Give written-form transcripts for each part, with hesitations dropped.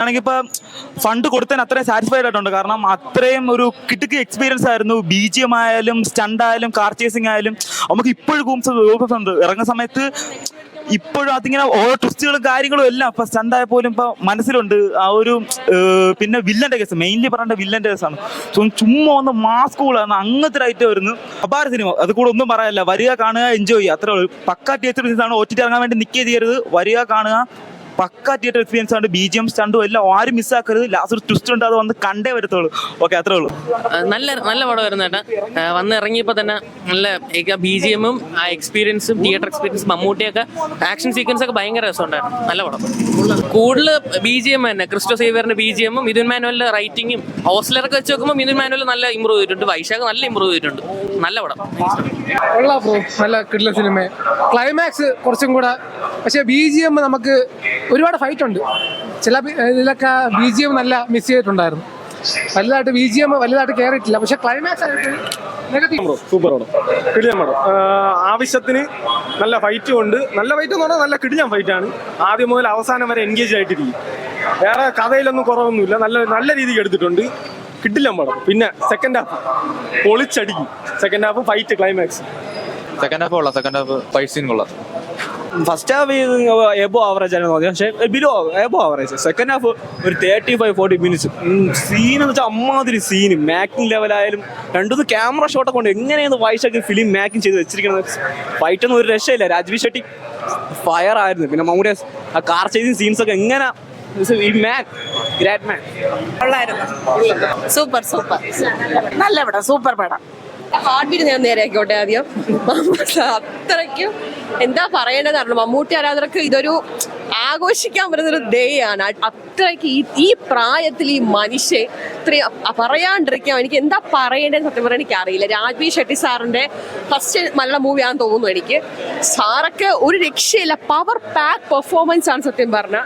ആണെങ്കിൽ ഇപ്പൊ ഫണ്ട് കൊടുത്തതിന് അത്രയും സാറ്റിസ്ഫൈഡ് ആയിട്ടുണ്ട്. കാരണം അത്രയും ഒരു കിട്ടുക്ക് എക്സ്പീരിയൻസ് ആയിരുന്നു. BGM ആയാലും സ്റ്റണ്ട് ആയാലും കാർ ചേസിങ് ആയാലും നമുക്ക് ഇപ്പോഴും ഉണ്ട് ഇറങ്ങുന്ന സമയത്ത്. ഇപ്പോഴും അതിങ്ങനെ ഓരോ ട്വിസ്റ്റുകളും കാര്യങ്ങളും എല്ലാം ഇപ്പൊ സ്റ്റണ്ടായ പോലും ഇപ്പൊ മനസ്സിലുണ്ട് ആ ഒരു. പിന്നെ വില്ലന്റെ കേസ് മെയിൻലി പറയേണ്ട വില്ലന്റെ കേസാണ്. ചുമ്മാ ഒന്ന് മാസ്കൂളാണ് അങ്ങനത്തെ ഐറ്റം വരുന്നു. അപാര സിനിമ, അത് കൂടെ ഒന്നും പറയാനില്ല. വരിക, കാണുക, എൻജോയ് ചെയ്യുക, അത്രേ ഉള്ളൂ. പക്കാ തിയേറ്റർ എക്സ്പീരിയൻസ് ആണ്. OTT ഇറങ്ങാൻ വേണ്ടി നിൽക്കുക ചെയ്യരുത്, വരിക, കാണുക. പക്കാ തിയേറ്റർ എക്സ്പീരിയൻസ് ആണ്. BGM സ്റ്റണ്ടും എല്ലാം ആരും മിസ്സാക്കരുത്. ലാസ്റ്റ് ഒരു ട്വിസ്റ്റ് ഉണ്ട്, അത് വന്ന് കണ്ടേ വരത്തുള്ളൂ. ഓക്കെ, അത്രേ ഉള്ളൂ. നല്ല പടം വരുന്ന ചേട്ടാ. വന്ന് ഇറങ്ങിയപ്പോൾ തന്നെ നല്ല BGM ആ എക്സ്പീരിയൻസും തിയേറ്റർ എക്സ്പീരിയൻസും മമ്മൂട്ടിയൊക്കെ ആക്ഷൻ സീക്വൻസ് ഒക്കെ ഭയങ്കര രസമുണ്ടായിരുന്നു. നല്ല പടം. കൂടുതൽ BGM തന്നെ. ക്രിസ്റ്റോ സേവിയറിന്റെ BGM മിഥുൻ മാനുവലിന്റെ റൈറ്റിങ്ങും ഹോസ്റ്റലറൊക്കെ വെച്ച് നോക്കുമ്പോൾ മിഥുൻ മാനുവൽ നല്ല ഇമ്പ്രൂവ് ചെയ്തിട്ടുണ്ട്. വൈശാഖ് നല്ല ഇമ്പ്രൂവ് ചെയ്തിട്ടുണ്ട്. നല്ല പടം. നല്ല കിടിലൻ സിനിമ. ക്ലൈമാക്സ് കുറച്ചും കൂടെ, പക്ഷേ BGM നമുക്ക് ഒരുപാട് ഫൈറ്റ് ഉണ്ട്. ചില ഇതിലൊക്കെ BGM നല്ല മിസ് ചെയ്തിട്ടുണ്ടായിരുന്നു. വലുതായിട്ട് BGM വലുതായിട്ട് കയറിയിട്ടില്ല. പക്ഷെ ക്ലൈമാക്സ് സൂപ്പർ പടം, കിടിലൻ പടം. ആവശ്യത്തിന് നല്ല ഫൈറ്റും ഉണ്ട്. നല്ല ഫൈറ്റ് എന്ന് പറഞ്ഞാൽ നല്ല കിടിലൻ ഫൈറ്റാണ്. ആദ്യം മുതൽ അവസാനം വരെ എൻഗേജ് ആയിട്ടിരിക്കും. വേറെ കഥയിലൊന്നും കുറവൊന്നുമില്ല. നല്ല രീതിക്ക് എടുത്തിട്ടുണ്ട്. കിടിലൻ പടം. പിന്നെ സെക്കൻഡ് ഹാഫ് പൊളിച്ചടിക്കും. Second half fight climax. Second half fight scene കൊള്ളാം. ഫസ്റ്റ് ഹാഫ് എബോ ആവറേജ് ആണ് തോന്നി, പക്ഷേ below above average. Second half ഒരു 35-40 മിനിറ്റ്സ് സീൻ എന്ന് വെച്ചാൽ അമ്മാതിരി സീന്. മേക്കിംഗ് ലെവലായാലും രണ്ടു ക്യാമറ ഷോട്ടൊക്കെ കൊണ്ട് എങ്ങനെയാണ് വൈശാഖ് ഫിലിം മേക്കിംഗ് ചെയ്ത് വെച്ചിരിക്കുന്നത്. ഫൈറ്റൊന്നും ഒരു രക്ഷയില്ല. രാജ്വി ഷെട്ടി ഫയർ ആയിരുന്നു. പിന്നെ മമ്മൂട്ടി ആ കാർ ചേസിങ് സീൻസ് ഒക്കെ എങ്ങനെ സൂപ്പർ നല്ല പടം, സൂപ്പർ പടം. ഹാർട്ട് ബീറ്റ് ഞാൻ നേരെ ആയിക്കോട്ടെ. ആദ്യം അത്രയ്ക്കും എന്താ പറയേണ്ടതാണ്. മമ്മൂട്ടി ആരാധകർക്ക് ഇതൊരു ആഘോഷിക്കാൻ പറ്റുന്നൊരു ഡേ ആണ്. അത്രയ്ക്ക് ഈ പ്രായത്തിൽ ഈ മനുഷ്യൻ ഇത്രയും പറയാണ്ടിരിക്കാം. എനിക്ക് എന്താ പറയേണ്ടത് സത്യം പറയാൻ എനിക്ക് അറിയില്ല. രാജ്വി ഷെട്ടി സാറിന്റെ ഫസ്റ്റ് നല്ല മൂവിയാണെന്ന് തോന്നുന്നു എനിക്ക്. സാറൊക്കെ ഒരു രക്ഷയില്ല. പവർ പാക്ക് പെർഫോമൻസ് ആണ് സത്യം പറഞ്ഞ.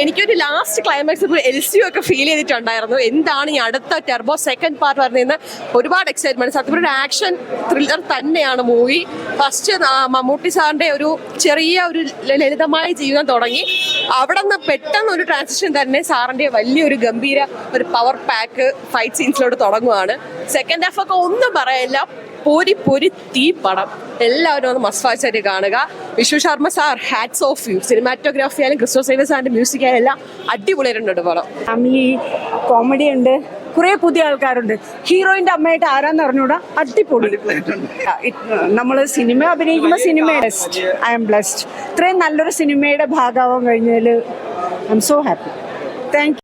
എനിക്കൊരു ലാസ്റ്റ് ക്ലൈമാക്സ് LCU ഒക്കെ ഫീൽ ചെയ്തിട്ടുണ്ടായിരുന്നു. എന്താണ് ഈ അടുത്ത ടെർബോ സെക്കൻഡ് പാർട്ട് വരുന്നതെന്ന് ഒരുപാട് എക്സൈറ്റ്മെന്റ്. സത്യം ഒരു ആക്ഷൻ ത്രില്ലർ തന്നെയാണ് മൂവി. ഫസ്റ്റ് മമ്മൂട്ടി സാറിന്റെ ഒരു ചെറിയ ഒരു ലളിതമായ ജീവിതം തുടങ്ങി. അവിടെ നിന്ന് പെട്ടെന്ന് ഒരു ട്രാൻസിഷൻ തന്നെ സാറിന്റെ വലിയൊരു ഗംഭീര ഒരു പവർ പാക്ക് ഫൈറ്റ് സീൻസിലോട്ട് തുടങ്ങുവാണ്. സെക്കൻഡ് ഹാഫ് ഒക്കെ ഒന്നും പറയില്ല. പൊരി തീ പടം. എല്ലാവരും ഒന്ന് മസ്റ്റ് വാച്ച് ആയിട്ട് കാണുക. Vishnu Sharma sir, hats off you. Cinematography ആയാലും ക്രിസ്റ്റോ സേവിയർ സാറിന്റെ മ്യൂസിക് ആയാലും എല്ലാം അടിപൊളിയായിട്ടുണ്ട് പടം. ഫാമിലി കോമഡി ഉണ്ട്, കുറെ പുതിയ ആൾക്കാരുണ്ട്. ഹീറോയിന്റെ അമ്മയായിട്ട് ആരാന്ന് അറിഞ്ഞൂടാ, അടിപൊളി. നമ്മൾ സിനിമ അഭിനയിക്കുമ്പോൾ ഐ എം ബ്ലെസ്ഡ്. ഇത്രയും നല്ലൊരു സിനിമയുടെ ഭാഗമാവാൻ കഴിഞ്ഞതിൽ I M so happy. Thank you.